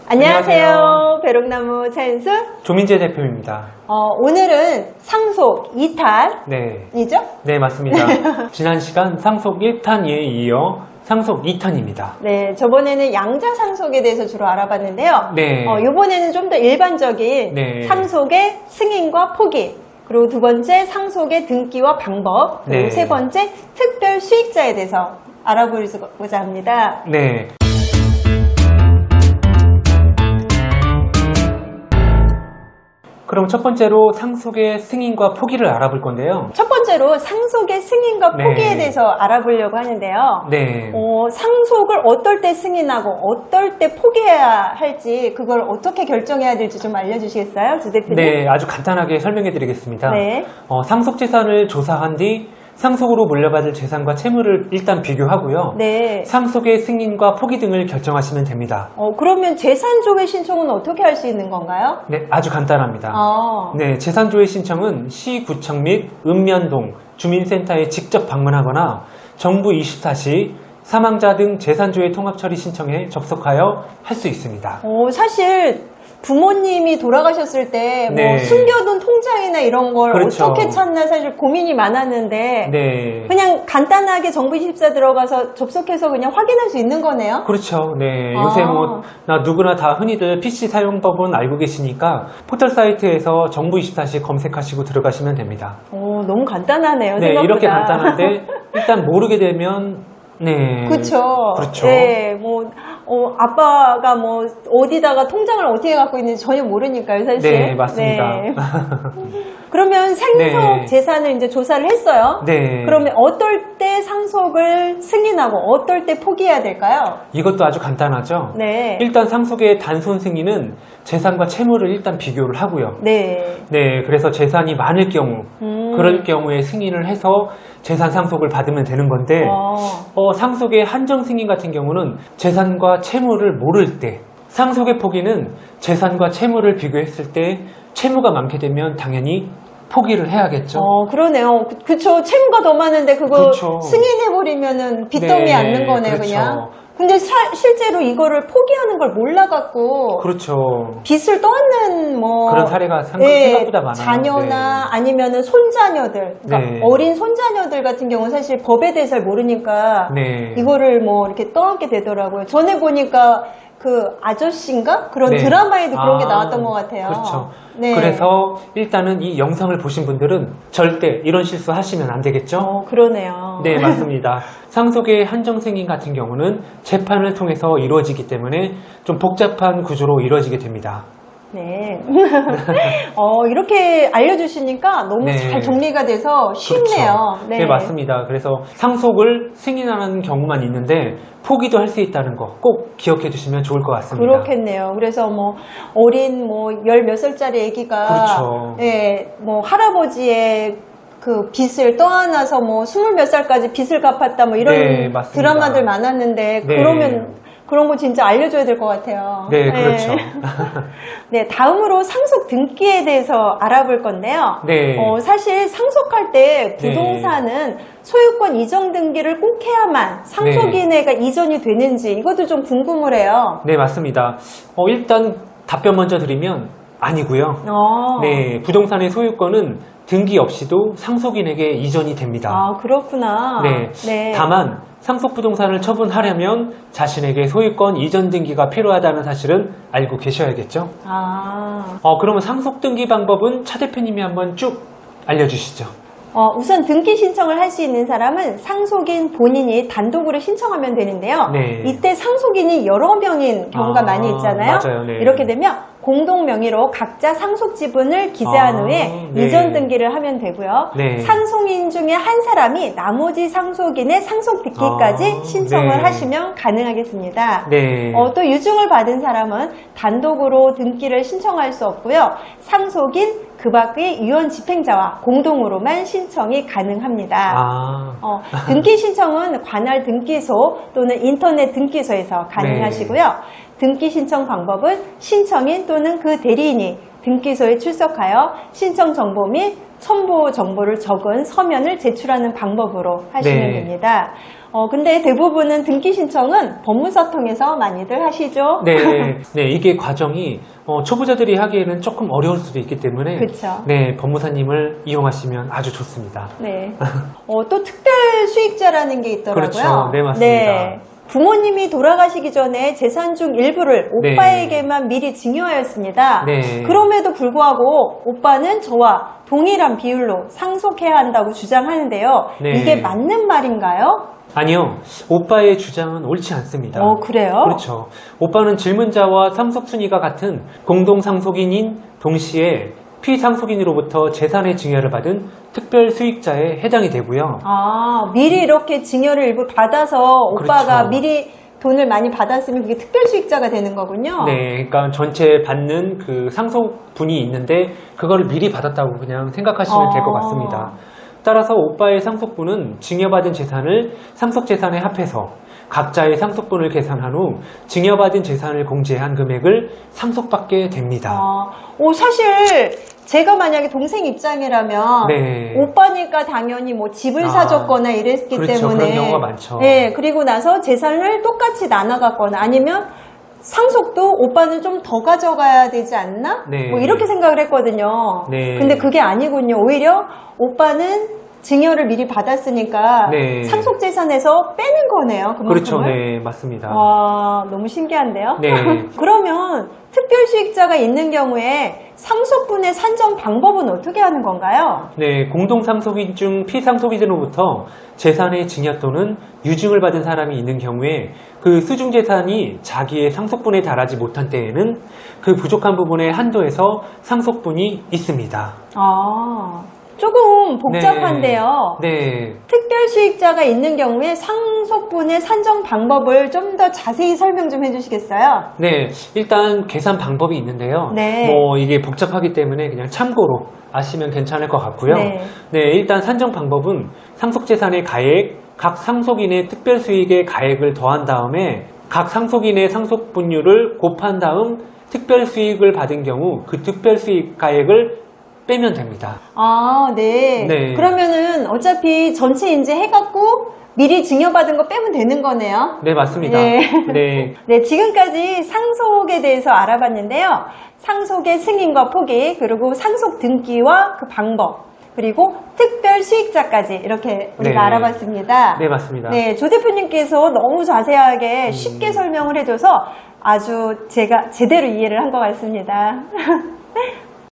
안녕하세요. 벼룩나무 사연수 조민재 대표입니다. 오늘은 상속 2탄이죠? 네, 맞습니다. 지난 시간 상속 1탄에 이어 상속 2탄입니다. 네, 저번에는 양자 상속에 대해서 주로 알아봤는데요. 네. 이번에는 좀 더 일반적인 네. 상속의 승인과 포기, 그리고 두 번째 상속의 등기와 방법, 그리고 네. 세 번째 특별 수익자에 대해서 알아보고자 합니다. 네. 그럼 첫 번째로 상속의 승인과 포기를 알아볼 건데요. 첫 번째로 상속의 승인과 네. 포기에 대해서 알아보려고 하는데요. 네. 상속을 어떨 때 승인하고 어떨 때 포기해야 할지 그걸 어떻게 결정해야 될지 좀 알려주시겠어요? 주 대표님? 네, 아주 간단하게 설명해 드리겠습니다. 네. 상속재산을 조사한 뒤 상속으로 물려받을 재산과 채무를 일단 비교하고요. 네. 상속의 승인과 포기 등을 결정하시면 됩니다. 그러면 재산조회 신청은 어떻게 할 수 있는 건가요? 네, 아주 간단합니다. 네, 재산조회 신청은 시구청 및 읍면동 주민센터에 직접 방문하거나 정부 24시 사망자 등 재산조회 통합처리 신청에 접속하여 할 수 있습니다. 사실 부모님이 돌아가셨을 때 네. 숨겨둔 통장이나 이런 걸 그렇죠. 어떻게 찾나 사실 고민이 많았는데 네. 그냥 간단하게 정부24 들어가서 접속해서 그냥 확인할 수 있는 거네요? 그렇죠. 네. 요새 누구나 다 흔히들 PC 사용법은 알고 계시니까 포털 사이트에서 정부 24시 검색하시고 들어가시면 됩니다. 너무 간단하네요. 네, 생각보다. 이렇게 간단한데 일단 모르게 되면 네. 그렇죠. 그렇죠. 네, 아빠가 어디다가 통장을 어떻게 갖고 있는지 전혀 모르니까요, 사실. 네, 맞습니다. 네. 그러면 상속 네. 재산을 이제 조사를 했어요. 네. 그러면 어떨 때 상속을 승인하고 어떨 때 포기해야 될까요? 이것도 아주 간단하죠. 네. 일단 상속의 단순 승인은 재산과 채무를 일단 비교를 하고요. 네. 네, 그래서 재산이 많을 경우, 그럴 경우에 승인을 해서 재산 상속을 받으면 되는 건데, 상속의 한정 승인 같은 경우는 재산과 채무를 모를 때, 상속의 포기는 재산과 채무를 비교했을 때 채무가 많게 되면 당연히 포기를 해야겠죠. 그러네요. 그쵸. 채무가 더 많은데 그거 그렇죠. 승인해버리면은 빚더미 네, 않는 거네요, 그렇죠. 그냥. 근데 실제로 이거를 포기하는 걸 몰라갖고 그렇죠. 빚을 떠안는 그런 사례가 생각보다 많아요. 자녀나 아니면은 손자녀들, 그러니까 네. 어린 손자녀들 같은 경우는 사실 법에 대해서 잘 모르니까 네. 이거를 이렇게 떠안게 되더라고요. 전에 보니까 그 아저씨인가? 그런 네. 드라마에도 그런 게 나왔던 것 같아요. 그렇죠. 네. 그래서 일단은 이 영상을 보신 분들은 절대 이런 실수 하시면 안 되겠죠? 그러네요. 네, 맞습니다. 상속의 한정 승인 같은 경우는 재판을 통해서 이루어지기 때문에 좀 복잡한 구조로 이루어지게 됩니다. 네. 이렇게 알려주시니까 너무 네. 잘 정리가 돼서 쉽네요. 그렇죠. 네, 맞습니다. 그래서 상속을 승인하는 경우만 있는데 포기도 할 수 있다는 거 꼭 기억해 주시면 좋을 것 같습니다. 그렇겠네요. 그래서 어린 열 몇 살짜리 아기가 그렇죠. 할아버지의 그 빚을 떠안아서 20몇 살까지 빚을 갚았다 이런 네, 맞습니다. 드라마들 많았는데 네. 그러면 그런 거 진짜 알려줘야 될 것 같아요. 네, 그렇죠. 네, 다음으로 상속 등기에 대해서 알아볼 건데요. 네. 사실 상속할 때 부동산은 소유권 이전 등기를 꼭 해야만 상속인에게 이전이 되는지 이것도 좀 궁금을 해요. 네, 맞습니다. 일단 답변 먼저 드리면 아니고요. 네, 부동산의 소유권은 등기 없이도 상속인에게 이전이 됩니다. 아, 그렇구나. 네. 다만 상속 부동산을 처분하려면 자신에게 소유권 이전 등기가 필요하다는 사실은 알고 계셔야겠죠? 그러면 상속 등기 방법은 차 대표님이 한번 쭉 알려주시죠. 우선 등기 신청을 할 수 있는 사람은 상속인 본인이 단독으로 신청하면 되는데요. 네. 이때 상속인이 여러 명인 경우가 많이 있잖아요. 맞아요. 네. 이렇게 되면 공동 명의로 각자 상속 지분을 기재한 후에 네. 이전 등기를 하면 되고요. 네. 상속인 중에 한 사람이 나머지 상속인의 상속 등기까지 신청을 네. 하시면 가능하겠습니다. 네. 또 유증을 받은 사람은 단독으로 등기를 신청할 수 없고요. 상속인 그 밖의 유언 집행자와 공동으로만 신청이 가능합니다. 등기 신청은 관할 등기소 또는 인터넷 등기소에서 가능하시고요. 등기 신청 방법은 신청인 또는 그 대리인이 등기소에 출석하여 신청 정보 및 첨부 정보를 적은 서면을 제출하는 방법으로 하시면 네. 됩니다. 근데 대부분은 등기 신청은 법무사 통해서 많이들 하시죠? 네, 네, 이게 과정이 초보자들이 하기에는 조금 어려울 수도 있기 때문에 그쵸. 네, 법무사님을 이용하시면 아주 좋습니다. 네. 또 특별 수익자라는 게 있더라고요. 그렇죠. 네, 맞습니다. 네. 부모님이 돌아가시기 전에 재산 중 일부를 네. 오빠에게만 미리 증여하였습니다. 네. 그럼에도 불구하고 오빠는 저와 동일한 비율로 상속해야 한다고 주장하는데요. 네. 이게 맞는 말인가요? 아니요, 오빠의 주장은 옳지 않습니다. 그래요? 그렇죠. 오빠는 질문자와 상속순위가 같은 공동상속인인 동시에 피상속인으로부터 재산의 증여를 받은 특별 수익자에 해당이 되고요. 미리 이렇게 증여를 일부 받아서 오빠가 그렇죠. 미리 돈을 많이 받았으면 그게 특별 수익자가 되는 거군요. 네, 그러니까 전체 받는 그 상속분이 있는데 그거를 미리 받았다고 그냥 생각하시면 될 것 같습니다. 따라서 오빠의 상속분은 증여받은 재산을 상속재산에 합해서 각자의 상속분을 계산한 후 증여받은 재산을 공제한 금액을 상속받게 됩니다. 사실 제가 만약에 동생 입장이라면 네. 오빠니까 당연히 뭐 집을 사줬거나 이랬기 그렇죠. 때문에 그런 경우가 많죠. 네, 그리고 나서 재산을 똑같이 나눠갔거나 아니면 상속도 오빠는 좀 더 가져가야 되지 않나? 네. 뭐 이렇게 생각을 했거든요. 네. 근데 그게 아니군요. 오히려 오빠는 증여를 미리 받았으니까 네. 상속재산에서 빼는 거네요. 그만큼을. 그렇죠. 네, 맞습니다. 와, 너무 신기한데요? 네. 그러면 특별수익자가 있는 경우에 상속분의 산정 방법은 어떻게 하는 건가요? 네, 공동상속인 중 피상속인으로부터 재산의 증여 또는 유증을 받은 사람이 있는 경우에 그 수중재산이 자기의 상속분에 달하지 못한 때에는 그 부족한 부분의 한도에서 상속분이 있습니다. 조금 복잡한데요. 네. 특별수익자가 있는 경우에 상속분의 산정 방법을 좀 더 자세히 설명 좀 해주시겠어요? 네, 일단 계산 방법이 있는데요. 네. 뭐 이게 복잡하기 때문에 그냥 참고로 아시면 괜찮을 것 같고요. 네. 네, 일단 산정 방법은 상속재산의 가액, 각 상속인의 특별수익의 가액을 더한 다음에 각 상속인의 상속분율을 곱한 다음 특별수익을 받은 경우 그 특별수익 가액을 빼면 됩니다. 네. 네. 그러면은 어차피 전체 인제 해갖고 미리 증여받은 거 빼면 되는 거네요. 네, 맞습니다. 네. 네. 네, 지금까지 상속에 대해서 알아봤는데요. 상속의 승인과 포기, 그리고 상속 등기와 그 방법, 그리고 특별 수익자까지 이렇게 우리가 네. 알아봤습니다. 네, 맞습니다. 네, 조 대표님께서 너무 자세하게 쉽게 설명을 해줘서 아주 제가 제대로 이해를 한 것 같습니다.